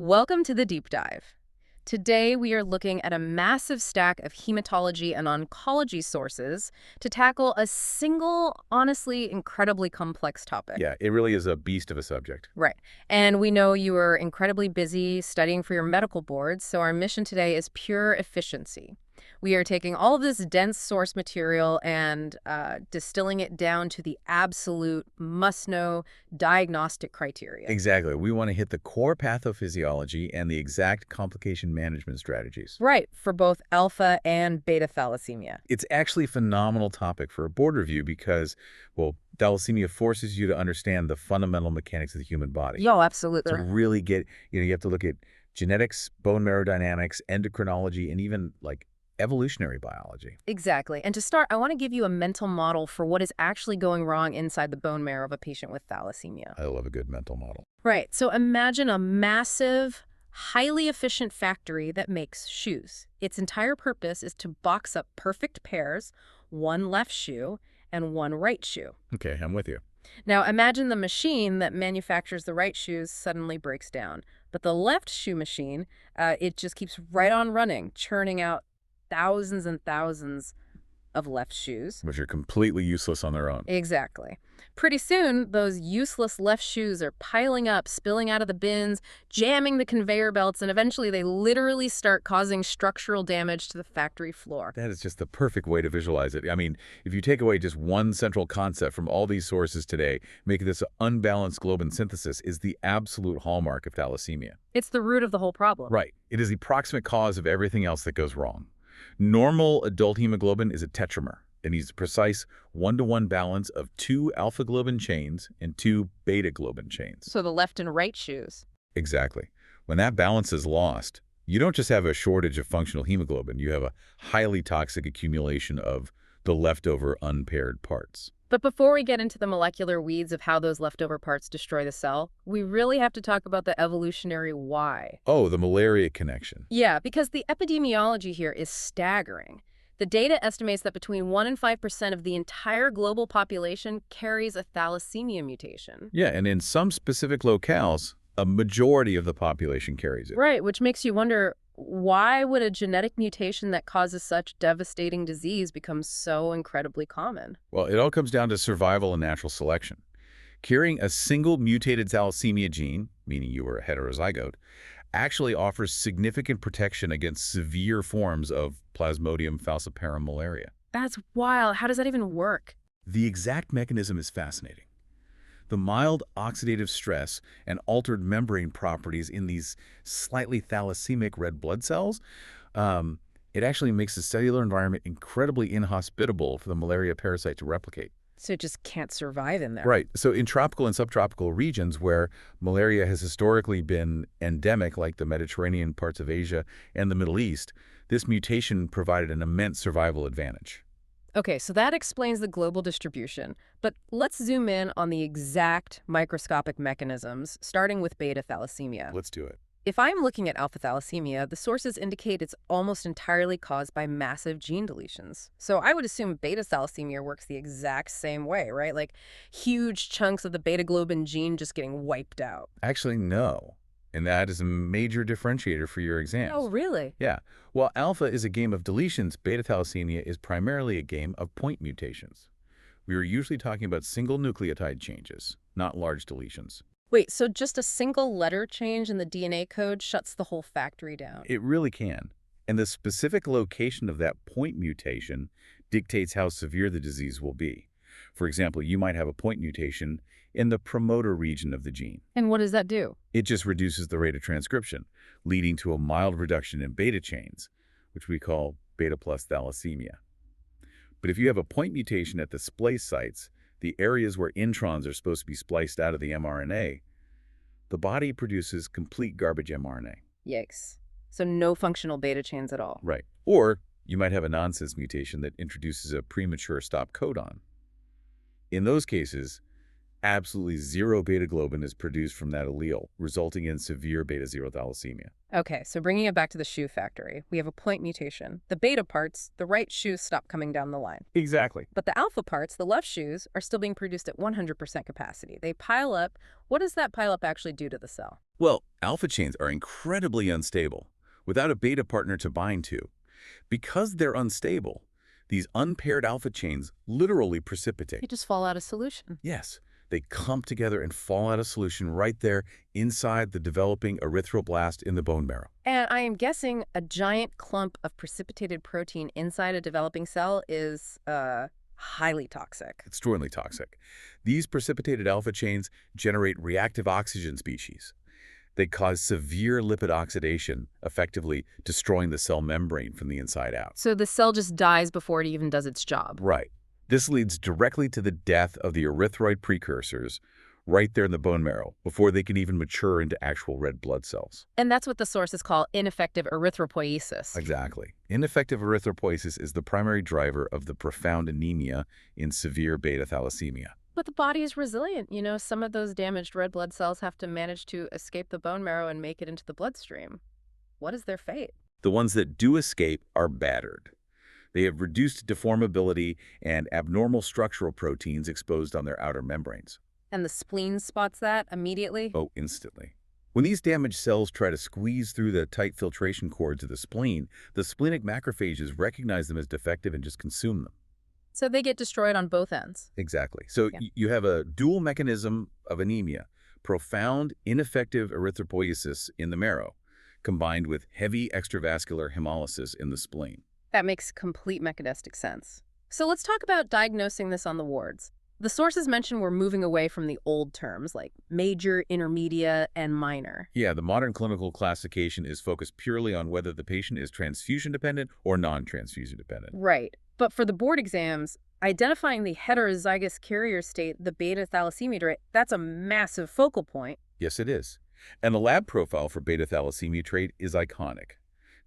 Welcome to the deep dive. Today, we are looking at a massive stack of hematology and oncology sources to tackle a single, honestly, incredibly complex topic. Yeah, it really is a beast of a subject. Right. And we know you are incredibly busy studying for your medical boards, so our mission today is pure efficiency. We are taking all of this dense source material and distilling it down to the absolute must-know diagnostic criteria. Exactly. We want to hit the core pathophysiology and the exact complication management strategies. Right, for both alpha and beta thalassemia. It's actually a phenomenal topic for a board review because, well, thalassemia forces you to understand the fundamental mechanics of the human body. Yo, absolutely. To really get, you have to look at genetics, bone marrow dynamics, endocrinology, and even like evolutionary biology. Exactly. And to start, I want to give you a mental model for what is actually going wrong inside the bone marrow of a patient with thalassemia. I love a good mental model. Right. So imagine a massive, highly efficient factory that makes shoes. Its entire purpose is to box up perfect pairs, one left shoe and one right shoe. Okay, I'm with you. Now imagine the machine that manufactures the right shoes suddenly breaks down. But the left shoe machine, it just keeps right on running, churning out thousands and thousands of left shoes. Which are completely useless on their own. Exactly. Pretty soon, those useless left shoes are piling up, spilling out of the bins, jamming the conveyor belts, and eventually they literally start causing structural damage to the factory floor. That is just the perfect way to visualize it. I mean, if you take away just one central concept from all these sources today, making this unbalanced globin synthesis is the absolute hallmark of thalassemia. It's the root of the whole problem. Right. It is the proximate cause of everything else that goes wrong. Normal adult hemoglobin is a tetramer. It needs a precise 1-to-1 balance of 2 alpha globin chains and 2 beta globin chains. So the left and right shoes. Exactly. When that balance is lost, you don't just have a shortage of functional hemoglobin, you have a highly toxic accumulation of the leftover unpaired parts. But before we get into the molecular weeds of how those leftover parts destroy the cell, we really have to talk about the evolutionary why. Oh, the malaria connection. Yeah, because the epidemiology here is staggering. The data estimates that between 1% and 5% of the entire global population carries a thalassemia mutation. Yeah, and in some specific locales, a majority of the population carries it. Right, which makes you wonder, why would a genetic mutation that causes such devastating disease become so incredibly common? Well, it all comes down to survival and natural selection. Carrying a single mutated thalassemia gene, meaning you were a heterozygote, actually offers significant protection against severe forms of Plasmodium falciparum malaria. That's wild. How does that even work? The exact mechanism is fascinating. The mild oxidative stress and altered membrane properties in these slightly thalassemic red blood cells, it actually makes the cellular environment incredibly inhospitable for the malaria parasite to replicate. So it just can't survive in there. Right. So in tropical and subtropical regions where malaria has historically been endemic, like the Mediterranean parts of Asia and the Middle East, this mutation provided an immense survival advantage. Okay, so that explains the global distribution. But let's zoom in on the exact microscopic mechanisms, starting with beta thalassemia. Let's do it. If I'm looking at alpha thalassemia, the sources indicate it's almost entirely caused by massive gene deletions. So I would assume beta thalassemia works the exact same way, right? Like huge chunks of the beta globin gene just getting wiped out. Actually, no. And that is a major differentiator for your exams. Oh, really? Yeah. While alpha is a game of deletions, beta thalassemia is primarily a game of point mutations. We are usually talking about single nucleotide changes, not large deletions. Wait, so just a single letter change in the DNA code shuts the whole factory down? It really can. And the specific location of that point mutation dictates how severe the disease will be. For example, you might have a point mutation in the promoter region of the gene. And what does that do? It just reduces the rate of transcription, leading to a mild reduction in beta chains, which we call beta plus thalassemia. But if you have a point mutation at the splice sites, the areas where introns are supposed to be spliced out of the mRNA, the body produces complete garbage mRNA. Yikes. So no functional beta chains at all. Right. Or you might have a nonsense mutation that introduces a premature stop codon. In those cases, absolutely zero beta globin is produced from that allele, resulting in severe beta-zero thalassemia. Okay, so bringing it back to the shoe factory, we have a point mutation. The beta parts, the right shoes stop coming down the line. Exactly. But the alpha parts, the left shoes, are still being produced at 100% capacity. They pile up. What does that pile up actually do to the cell? Well, alpha chains are incredibly unstable, without a beta partner to bind to. Because they're unstable, these unpaired alpha chains literally You precipitate. just fall out of solution. Yes, they clump together and fall out of solution right there inside the developing erythroblast in the bone marrow. And I am guessing a giant clump of precipitated protein inside a developing cell is highly toxic. Extremely toxic. These precipitated alpha chains generate reactive oxygen species. They cause severe lipid oxidation, effectively destroying the cell membrane from the inside out. So the cell just dies before it even does its job. Right. This leads directly to the death of the erythroid precursors right there in the bone marrow before they can even mature into actual red blood cells. And that's what the sources call ineffective erythropoiesis. Exactly. Ineffective erythropoiesis is the primary driver of the profound anemia in severe beta thalassemia. But the body is resilient. Some of those damaged red blood cells have to manage to escape the bone marrow and make it into the bloodstream. What is their fate? The ones that do escape are battered. They have reduced deformability and abnormal structural proteins exposed on their outer membranes. And the spleen spots that immediately? Oh, instantly. When these damaged cells try to squeeze through the tight filtration cords of the splenic macrophages recognize them as defective and just consume them. So they get destroyed on both ends. Exactly. So Yeah. you have a dual mechanism of anemia, profound ineffective erythropoiesis in the marrow, combined with heavy extravascular hemolysis in the spleen. That makes complete mechanistic sense. So let's talk about diagnosing this on the wards. The sources mention we're moving away from the old terms like major, intermediate, and minor. Yeah, the modern clinical classification is focused purely on whether the patient is transfusion dependent or non-transfusion dependent. Right. But for the board exams, identifying the heterozygous carrier state, the beta thalassemia trait, that's a massive focal point. Yes, it is. And the lab profile for beta thalassemia trait is iconic.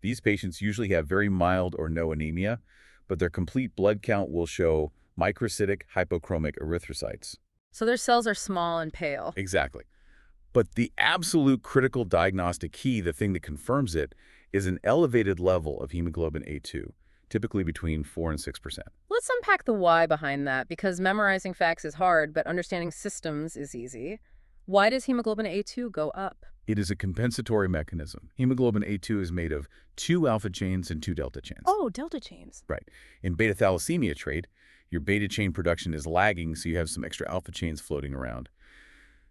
These patients usually have very mild or no anemia, but their complete blood count will show microcytic hypochromic erythrocytes. So their cells are small and pale. Exactly. But the absolute critical diagnostic key, the thing that confirms it, is an elevated level of hemoglobin A2, typically between 4 and 6%. Let's unpack the why behind that, because memorizing facts is hard, but understanding systems is easy. Why does hemoglobin A2 go up? It is a compensatory mechanism. Hemoglobin A2 is made of 2 alpha chains and 2 delta chains. Oh, delta chains. Right. In beta thalassemia trait, your beta chain production is lagging, so you have some extra alpha chains floating around.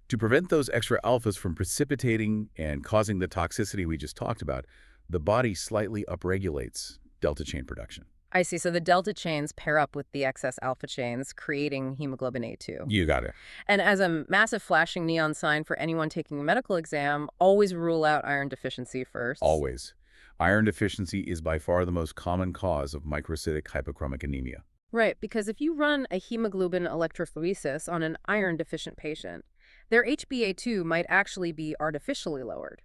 To prevent those extra alphas from precipitating and causing the toxicity we just talked about, the body slightly upregulates delta chain production. I see. So the delta chains pair up with the excess alpha chains, creating hemoglobin A2. You got it. And as a massive flashing neon sign for anyone taking a medical exam, always rule out iron deficiency first. Always. Iron deficiency is by far the most common cause of microcytic hypochromic anemia. Right, because if you run a hemoglobin electrophoresis on an iron-deficient patient, their HbA2 might actually be artificially lowered.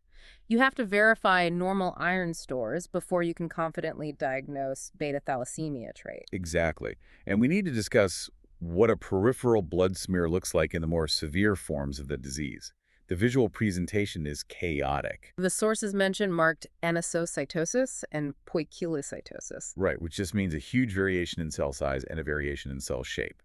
You have to verify normal iron stores before you can confidently diagnose beta thalassemia trait. Exactly. And we need to discuss what a peripheral blood smear looks like in the more severe forms of the disease. The visual presentation is chaotic. The sources mention marked anisocytosis and poikilocytosis. Right, which just means a huge variation in cell size and a variation in cell shape.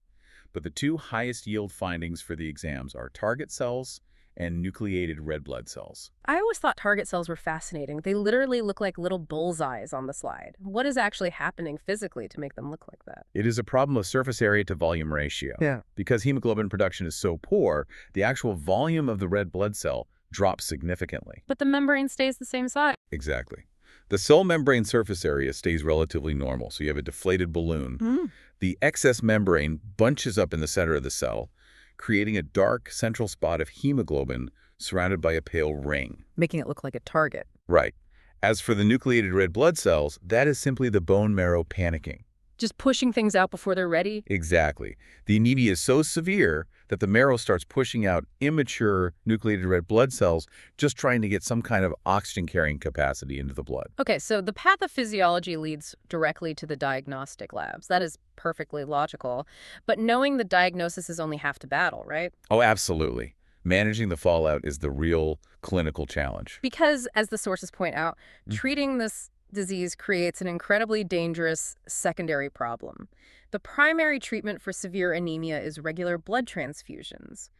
But the two highest yield findings for the exams are target cells and nucleated red blood cells. I always thought target cells were fascinating. They literally look like little bullseyes on the slide. What is actually happening physically to make them look like that? It is a problem of surface area to volume ratio. Yeah. Because hemoglobin production is so poor, the actual volume of the red blood cell drops significantly. But the membrane stays the same size. Exactly. The cell membrane surface area stays relatively normal, so you have a deflated balloon. The excess membrane bunches up in the center of the cell, creating a dark central spot of hemoglobin surrounded by a pale ring. Making it look like a target. Right. As for the nucleated red blood cells, that is simply the bone marrow panicking. Just pushing things out before they're ready? Exactly. The anemia is so severe that the marrow starts pushing out immature nucleated red blood cells, just trying to get some kind of oxygen-carrying capacity into the blood. Okay, so the pathophysiology leads directly to the diagnostic labs. That is perfectly logical. But knowing the diagnosis is only half the battle, right? Oh, absolutely. Managing the fallout is the real clinical challenge. Because, as the sources point out, treating this disease creates an incredibly dangerous secondary problem. The primary treatment for severe anemia is regular blood transfusions.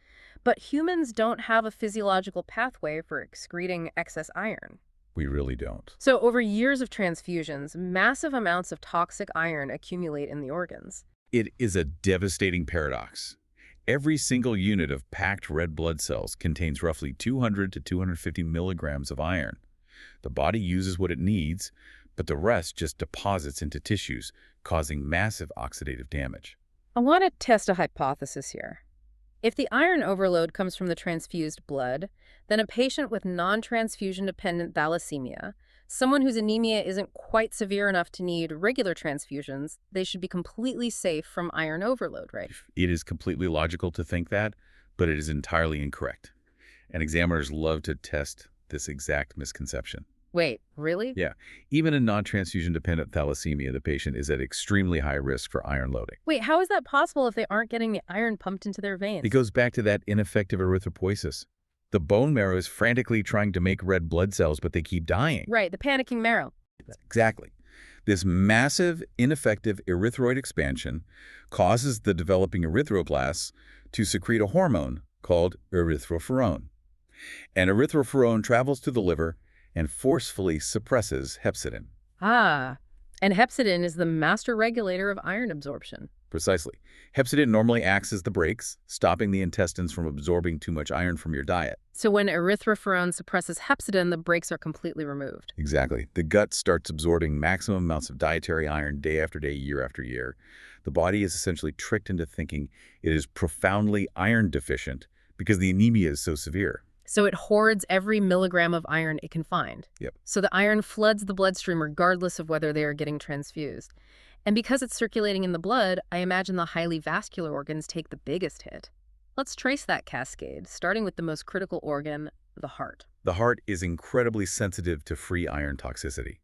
But humans don't have a physiological pathway for excreting excess iron. We really don't. So over years of transfusions, massive amounts of toxic iron accumulate in the organs. It is a devastating paradox. Every single unit of packed red blood cells contains roughly 200 to 250 milligrams of iron. The body uses what it needs, but the rest just deposits into tissues, causing massive oxidative damage. I want to test a hypothesis here. If the iron overload comes from the transfused blood, then a patient with non-transfusion-dependent thalassemia, someone whose anemia isn't quite severe enough to need regular transfusions, they should be completely safe from iron overload, right? It is completely logical to think that, but it is entirely incorrect. And examiners love to test this exact misconception. Wait, really? Yeah, even in non-transfusion-dependent thalassemia, the patient is at extremely high risk for iron loading. Wait, how is that possible if they aren't getting the iron pumped into their veins? It goes back to that ineffective erythropoiesis. The bone marrow is frantically trying to make red blood cells, but they keep dying. Right, the panicking marrow. Exactly. This massive, ineffective erythroid expansion causes the developing erythroblasts to secrete a hormone called erythroferrone. And erythroferrone travels to the liver and forcefully suppresses hepcidin. Ah, and hepcidin is the master regulator of iron absorption. Precisely. Hepcidin normally acts as the brakes, stopping the intestines from absorbing too much iron from your diet. So when erythroferrone suppresses hepcidin, the brakes are completely removed. Exactly. The gut starts absorbing maximum amounts of dietary iron day after day, year after year. The body is essentially tricked into thinking it is profoundly iron deficient because the anemia is so severe. So it hoards every milligram of iron it can find. Yep. So the iron floods the bloodstream regardless of whether they are getting transfused. And because it's circulating in the blood, I imagine the highly vascular organs take the biggest hit. Let's trace that cascade, starting with the most critical organ, the heart. The heart is incredibly sensitive to free iron toxicity.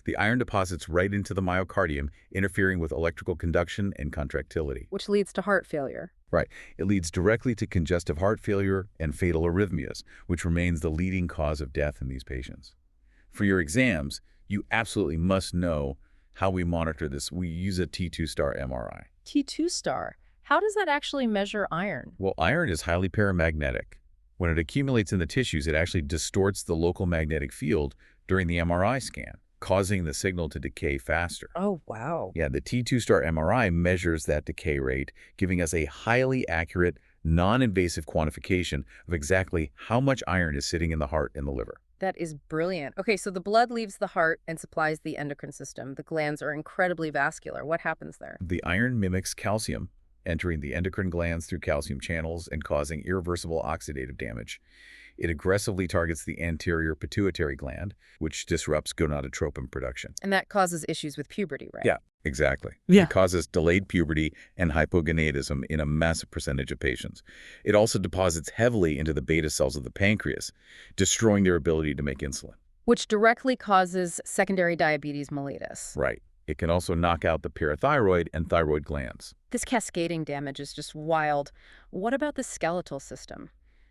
The iron deposits right into the myocardium, interfering with electrical conduction and contractility. Which leads to heart failure. Right. It leads directly to congestive heart failure and fatal arrhythmias, which remains the leading cause of death in these patients. For your exams, you absolutely must know how we monitor this. We use a T2-star MRI. T2-star. How does that actually measure iron? Well, iron is highly paramagnetic. When it accumulates in the tissues, it actually distorts the local magnetic field during the MRI scan, causing the signal to decay faster. Oh, wow. Yeah, the T2-star MRI measures that decay rate, giving us a highly accurate, non-invasive quantification of exactly how much iron is sitting in the heart and the liver. That is brilliant. Okay, so the blood leaves the heart and supplies the endocrine system. The glands are incredibly vascular. What happens there? The iron mimics calcium, entering the endocrine glands through calcium channels and causing irreversible oxidative damage. It aggressively targets the anterior pituitary gland, which disrupts gonadotropin production. And that causes issues with puberty, right? Yeah, exactly. Yeah. It causes delayed puberty and hypogonadism in a massive percentage of patients. It also deposits heavily into the beta cells of the pancreas, destroying their ability to make insulin. Which directly causes secondary diabetes mellitus. Right. It can also knock out the parathyroid and thyroid glands. This cascading damage is just wild. What about the skeletal system?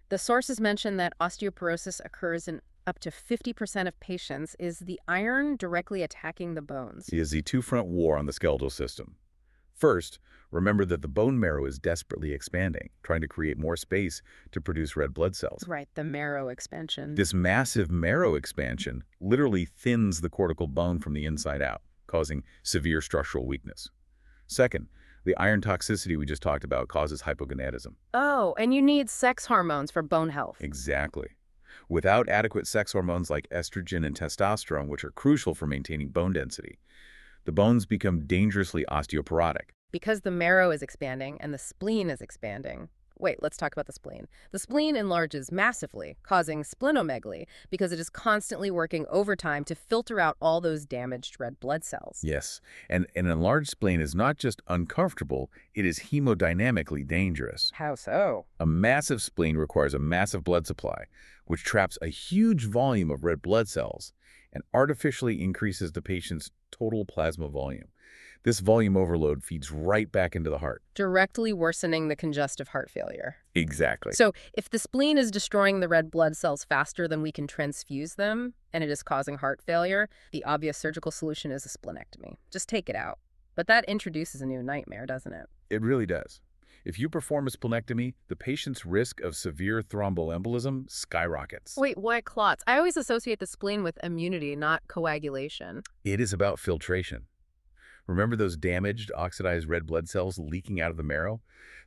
The sources mention that osteoporosis occurs in up to 50% of patients. Is the iron directly attacking the bones? It is the two-front war on the skeletal system. First, remember that the bone marrow is desperately expanding, trying to create more space to produce red blood cells. Right, the marrow expansion. This massive marrow expansion literally thins the cortical bone from the inside out, causing severe structural weakness. Second, the iron toxicity we just talked about causes hypogonadism. Oh, and you need sex hormones for bone health. Exactly. Without adequate sex hormones like estrogen and testosterone, which are crucial for maintaining bone density, the bones become dangerously osteoporotic. Because the marrow is expanding and the spleen is expanding. Wait, let's talk about the spleen. The spleen enlarges massively, causing splenomegaly because it is constantly working overtime to filter out all those damaged red blood cells. Yes, and an enlarged spleen is not just uncomfortable, it is hemodynamically dangerous. How so? A massive spleen requires a massive blood supply, which traps a huge volume of red blood cells and artificially increases the patient's total plasma volume. This volume overload feeds right back into the heart. Directly worsening the congestive heart failure. Exactly. So if the spleen is destroying the red blood cells faster than we can transfuse them, and it is causing heart failure, the obvious surgical solution is a splenectomy. Just take it out. But that introduces a new nightmare, doesn't it? It really does. If you perform a splenectomy, the patient's risk of severe thromboembolism skyrockets. Wait, why clots? I always associate the spleen with immunity, not coagulation. It is about filtration. Remember those damaged, oxidized red blood cells leaking out of the marrow?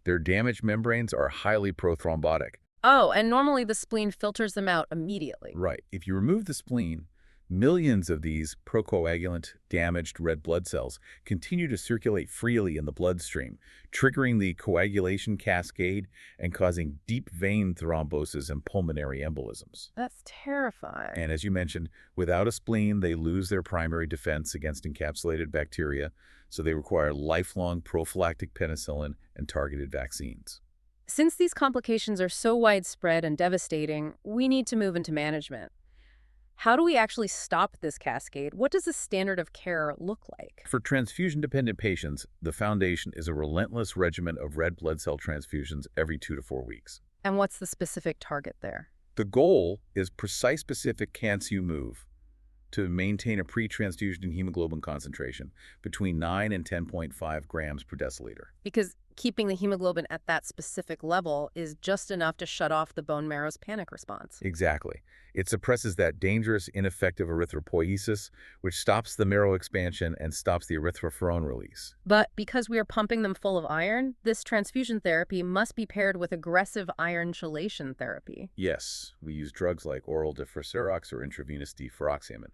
Their damaged membranes are highly prothrombotic. Oh, and normally the spleen filters them out immediately. Right. If you remove the spleen, millions of these procoagulant, damaged red blood cells continue to circulate freely in the bloodstream, triggering the coagulation cascade and causing deep vein thrombosis and pulmonary embolisms. That's terrifying. And as you mentioned, without a spleen, they lose their primary defense against encapsulated bacteria, so they require lifelong prophylactic penicillin and targeted vaccines. Since these complications are so widespread and devastating, we need to move into management. How do we actually stop this cascade? What does the standard of care look like? For transfusion-dependent patients, the foundation is a relentless regimen of red blood cell transfusions every 2 to 4 weeks. And what's the specific target there? The goal is precise specific can't-you move to maintain a pre-transfusion hemoglobin concentration between 9 and 10.5 grams per deciliter. Because keeping the hemoglobin at that specific level is just enough to shut off the bone marrow's panic response. Exactly. It suppresses that dangerous, ineffective erythropoiesis, which stops the marrow expansion and stops the erythropoietin release. But because we are pumping them full of iron, this transfusion therapy must be paired with aggressive iron chelation therapy. Yes, we use drugs like oral deferserox or intravenous deferoxamine.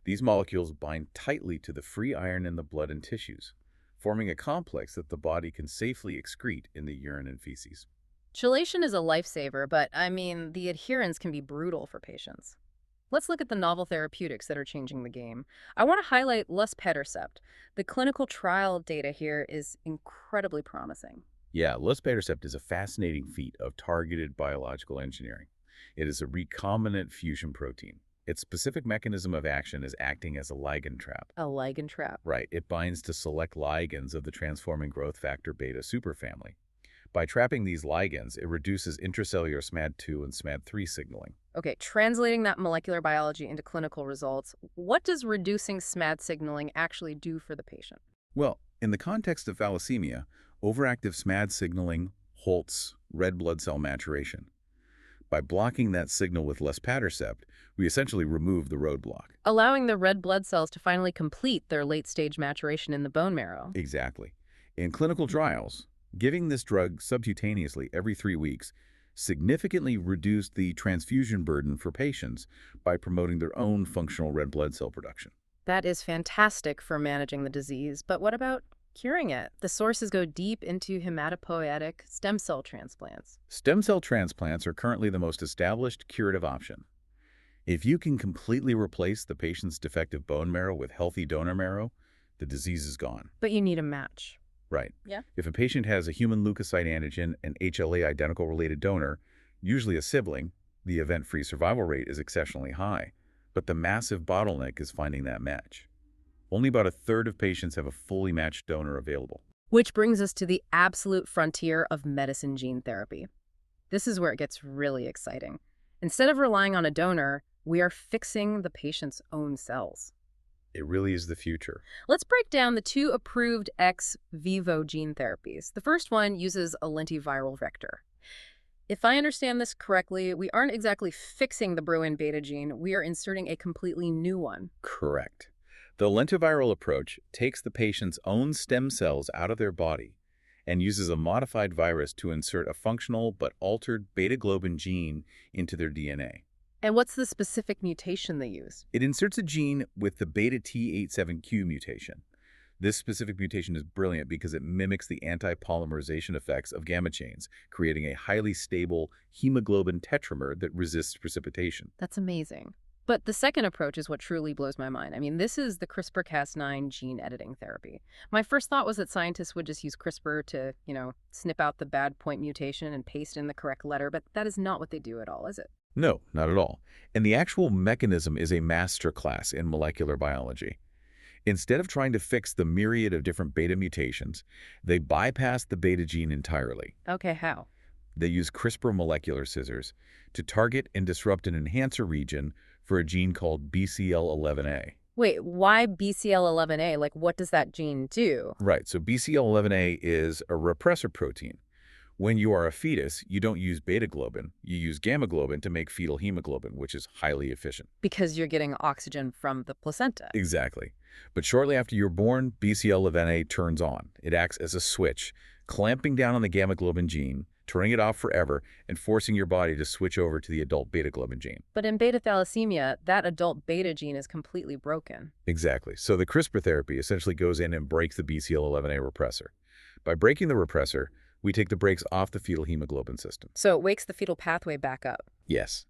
These molecules bind tightly to the free iron in the blood and tissues, forming a complex that the body can safely excrete in the urine and feces. Chelation is a lifesaver, but the adherence can be brutal for patients. Let's look at the novel therapeutics that are changing the game. I want to highlight luspatercept. The clinical trial data here is incredibly promising. Yeah, luspatercept is a fascinating feat of targeted biological engineering. It is a recombinant fusion protein. Its specific mechanism of action is acting as a ligand trap. A ligand trap. Right, it binds to select ligands of the transforming growth factor beta superfamily. By trapping these ligands, it reduces intracellular SMAD2 and SMAD3 signaling. Okay, translating that molecular biology into clinical results, what does reducing SMAD signaling actually do for the patient? Well, in the context of thalassemia, overactive SMAD signaling halts red blood cell maturation. By blocking that signal with luspatercept, we essentially remove the roadblock. Allowing the red blood cells to finally complete their late-stage maturation in the bone marrow. Exactly. In clinical trials, giving this drug subcutaneously every 3 weeks significantly reduced the transfusion burden for patients by promoting their own functional red blood cell production. That is fantastic for managing the disease, but what about curing it? The sources go deep into hematopoietic stem cell transplants. Stem cell transplants are currently the most established curative option. If you can completely replace the patient's defective bone marrow with healthy donor marrow, the disease is gone. But you need a match. Right. Yeah. If a patient has a human leukocyte antigen and HLA identical related donor, usually a sibling, the event-free survival rate is exceptionally high. But the massive bottleneck is finding that match. Only about a third of patients have a fully matched donor available. Which brings us to the absolute frontier of medicine gene therapy. This is where it gets really exciting. Instead of relying on a donor, we are fixing the patient's own cells. It really is the future. Let's break down the 2 approved ex vivo gene therapies. The first one uses a lentiviral vector. If I understand this correctly, we aren't exactly fixing the Bruin beta gene, we are inserting a completely new one. Correct. The lentiviral approach takes the patient's own stem cells out of their body and uses a modified virus to insert a functional but altered beta-globin gene into their DNA. And what's the specific mutation they use? It inserts a gene with the beta T87Q mutation. This specific mutation is brilliant because it mimics the anti-polymerization effects of gamma chains, creating a highly stable hemoglobin tetramer that resists precipitation. That's amazing. But the second approach is what truly blows my mind. This is the CRISPR-Cas9 gene editing therapy. My first thought was that scientists would just use CRISPR to, snip out the bad point mutation and paste in the correct letter, but that is not what they do at all, is it? No, not at all. And the actual mechanism is a masterclass in molecular biology. Instead of trying to fix the myriad of different beta mutations, they bypass the beta gene entirely. Okay, how? They use CRISPR molecular scissors to target and disrupt an enhancer region for a gene called BCL11A. Wait, why BCL11A? What does that gene do? Right, so BCL11A is a repressor protein. When you are a fetus, you don't use beta globin. You use gamma globin to make fetal hemoglobin, which is highly efficient. Because you're getting oxygen from the placenta. Exactly. But shortly after you're born, BCL11A turns on. It acts as a switch, clamping down on the gamma globin gene, turning it off forever, and forcing your body to switch over to the adult beta globin gene. But in beta thalassemia, that adult beta gene is completely broken. Exactly. So the CRISPR therapy essentially goes in and breaks the BCL11A repressor. By breaking the repressor, we take the brakes off the fetal hemoglobin system. So it wakes the fetal pathway back up. Yes.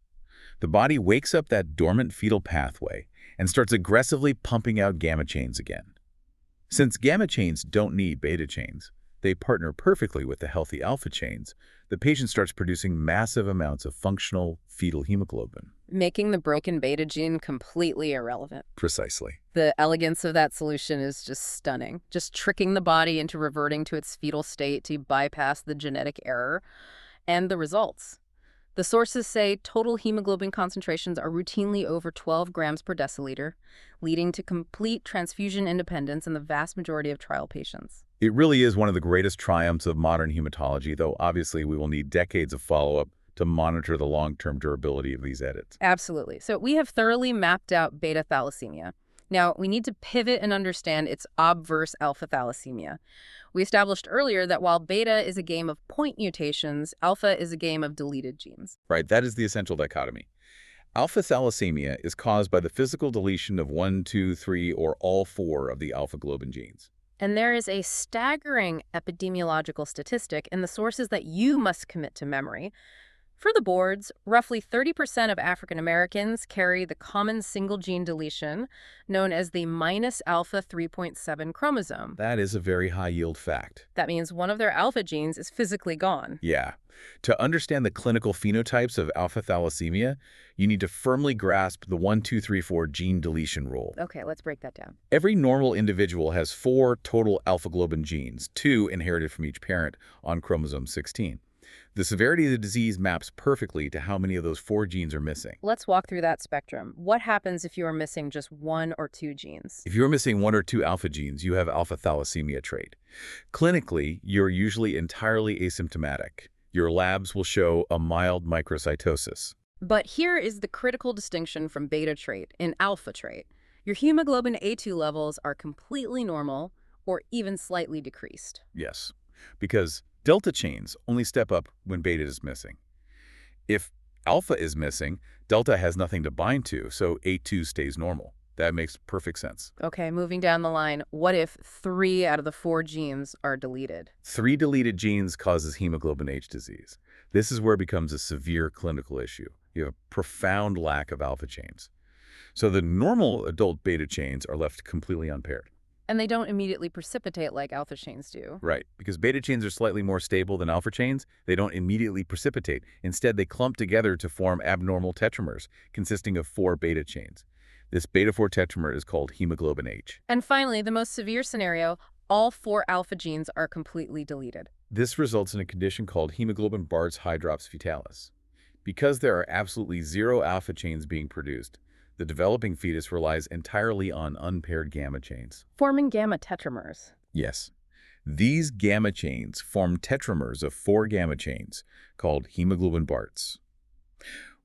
The body wakes up that dormant fetal pathway and starts aggressively pumping out gamma chains again. Since gamma chains don't need beta chains, they partner perfectly with the healthy alpha chains, the patient starts producing massive amounts of functional fetal hemoglobin. Making the broken beta gene completely irrelevant. Precisely. The elegance of that solution is just stunning. Just tricking the body into reverting to its fetal state to bypass the genetic error. And the results. The sources say total hemoglobin concentrations are routinely over 12 grams per deciliter, leading to complete transfusion independence in the vast majority of trial patients. It really is one of the greatest triumphs of modern hematology, though obviously we will need decades of follow-up to monitor the long-term durability of these edits. Absolutely. So we have thoroughly mapped out beta thalassemia. Now, we need to pivot and understand its obverse alpha thalassemia. We established earlier that while beta is a game of point mutations, alpha is a game of deleted genes. Right, that is the essential dichotomy. Alpha thalassemia is caused by the physical deletion of 1, 2, 3, or all 4 of the alpha globin genes. And there is a staggering epidemiological statistic in the sources that you must commit to memory. For the boards, roughly 30% of African Americans carry the common single gene deletion known as the minus alpha 3.7 chromosome. That is a very high-yield fact. That means one of their alpha genes is physically gone. Yeah. To understand the clinical phenotypes of alpha thalassemia, you need to firmly grasp the 1, 2, 3, 4 gene deletion rule. Okay, let's break that down. Every normal individual has 4 total alpha globin genes, 2 inherited from each parent on chromosome 16. The severity of the disease maps perfectly to how many of those 4 genes are missing. Let's walk through that spectrum. What happens if you are missing just 1 or 2 genes? If you're missing 1 or 2 alpha genes, you have alpha thalassemia trait. Clinically, you're usually entirely asymptomatic. Your labs will show a mild microcytosis. But here is the critical distinction from beta trait and alpha trait. Your hemoglobin A2 levels are completely normal or even slightly decreased. Yes, because delta chains only step up when beta is missing. If alpha is missing, delta has nothing to bind to, so A2 stays normal. That makes perfect sense. Okay, moving down the line, what if 3 out of the 4 genes are deleted? 3 deleted genes causes hemoglobin H disease. This is where it becomes a severe clinical issue. You have a profound lack of alpha chains. So the normal adult beta chains are left completely unpaired. And they don't immediately precipitate like alpha chains do. Right, because beta chains are slightly more stable than alpha chains. They don't immediately precipitate. Instead, they clump together to form abnormal tetramers consisting of 4 beta chains. This beta-4 tetramer is called hemoglobin H. And finally, the most severe scenario, all 4 alpha genes are completely deleted. This results in a condition called hemoglobin Bart's hydrops fetalis. Because there are absolutely 0 alpha chains being produced, the developing fetus relies entirely on unpaired gamma chains. Forming gamma tetramers. Yes. These gamma chains form tetramers of 4 gamma chains called hemoglobin Barts.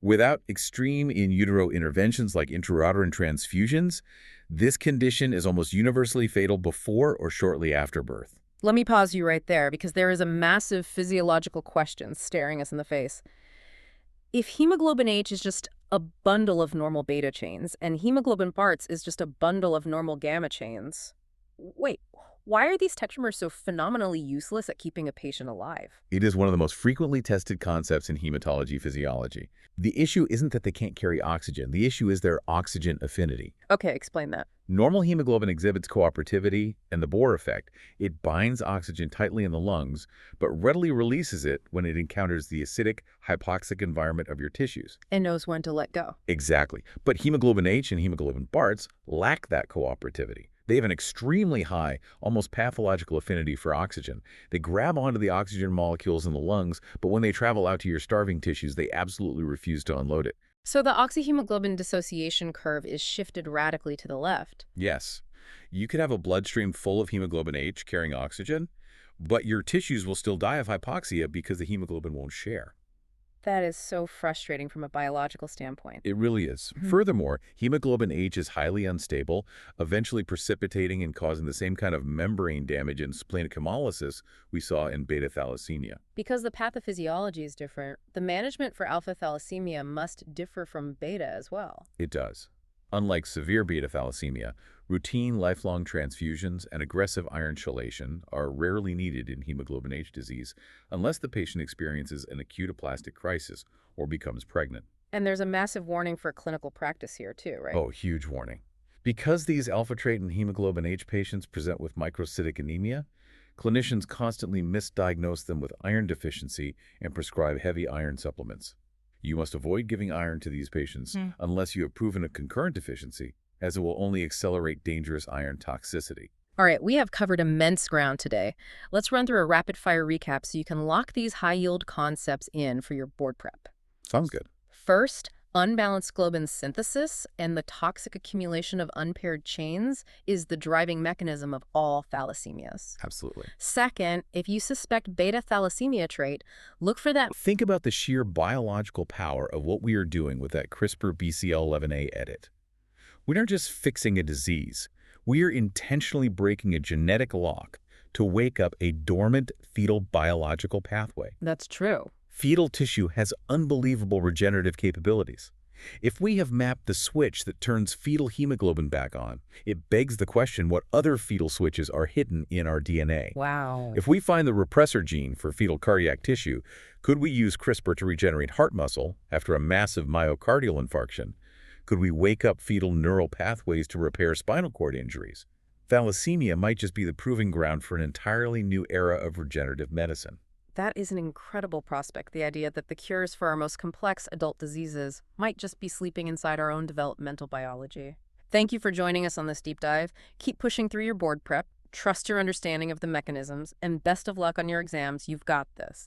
Without extreme in utero interventions like intrauterine transfusions, this condition is almost universally fatal before or shortly after birth. Let me pause you right there because there is a massive physiological question staring us in the face. If hemoglobin H is just a bundle of normal beta chains and hemoglobin Barts is just a bundle of normal gamma chains, wait, why are these tetramers so phenomenally useless at keeping a patient alive? It is one of the most frequently tested concepts in hematology physiology. The issue isn't that they can't carry oxygen. The issue is their oxygen affinity. Okay, explain that. Normal hemoglobin exhibits cooperativity and the Bohr effect. It binds oxygen tightly in the lungs, but readily releases it when it encounters the acidic, hypoxic environment of your tissues. And knows when to let go. Exactly. But hemoglobin H and hemoglobin Barts lack that cooperativity. They have an extremely high, almost pathological affinity for oxygen. They grab onto the oxygen molecules in the lungs, but when they travel out to your starving tissues, they absolutely refuse to unload it. So the oxyhemoglobin dissociation curve is shifted radically to the left. Yes. You could have a bloodstream full of hemoglobin H carrying oxygen, but your tissues will still die of hypoxia because the hemoglobin won't share. That is so frustrating from a biological standpoint. It really is. Mhm. Furthermore, hemoglobin H is highly unstable, eventually precipitating and causing the same kind of membrane damage in splenic hemolysis we saw in beta thalassemia. Because the pathophysiology is different, the management for alpha thalassemia must differ from beta as well. It does. Unlike severe beta thalassemia, routine lifelong transfusions and aggressive iron chelation are rarely needed in hemoglobin H disease unless the patient experiences an acute aplastic crisis or becomes pregnant. And there's a massive warning for clinical practice here too, right? Oh, huge warning. Because these alpha trait and hemoglobin H patients present with microcytic anemia, clinicians constantly misdiagnose them with iron deficiency and prescribe heavy iron supplements. You must avoid giving iron to these patients unless you have proven a concurrent deficiency, as it will only accelerate dangerous iron toxicity. All right, we have covered immense ground today. Let's run through a rapid-fire recap so you can lock these high-yield concepts in for your board prep. Sounds good. First, unbalanced globin synthesis and the toxic accumulation of unpaired chains is the driving mechanism of all thalassemias. Absolutely. Second, if you suspect beta thalassemia trait, look for that. Think about the sheer biological power of what we are doing with that CRISPR BCL11A edit. We aren't just fixing a disease. We are intentionally breaking a genetic lock to wake up a dormant fetal biological pathway. That's true. Fetal tissue has unbelievable regenerative capabilities. If we have mapped the switch that turns fetal hemoglobin back on, it begs the question what other fetal switches are hidden in our DNA. Wow. If we find the repressor gene for fetal cardiac tissue, could we use CRISPR to regenerate heart muscle after a massive myocardial infarction? Could we wake up fetal neural pathways to repair spinal cord injuries? Thalassemia might just be the proving ground for an entirely new era of regenerative medicine. That is an incredible prospect, the idea that the cures for our most complex adult diseases might just be sleeping inside our own developmental biology. Thank you for joining us on this deep dive. Keep pushing through your board prep, trust your understanding of the mechanisms, and best of luck on your exams. You've got this.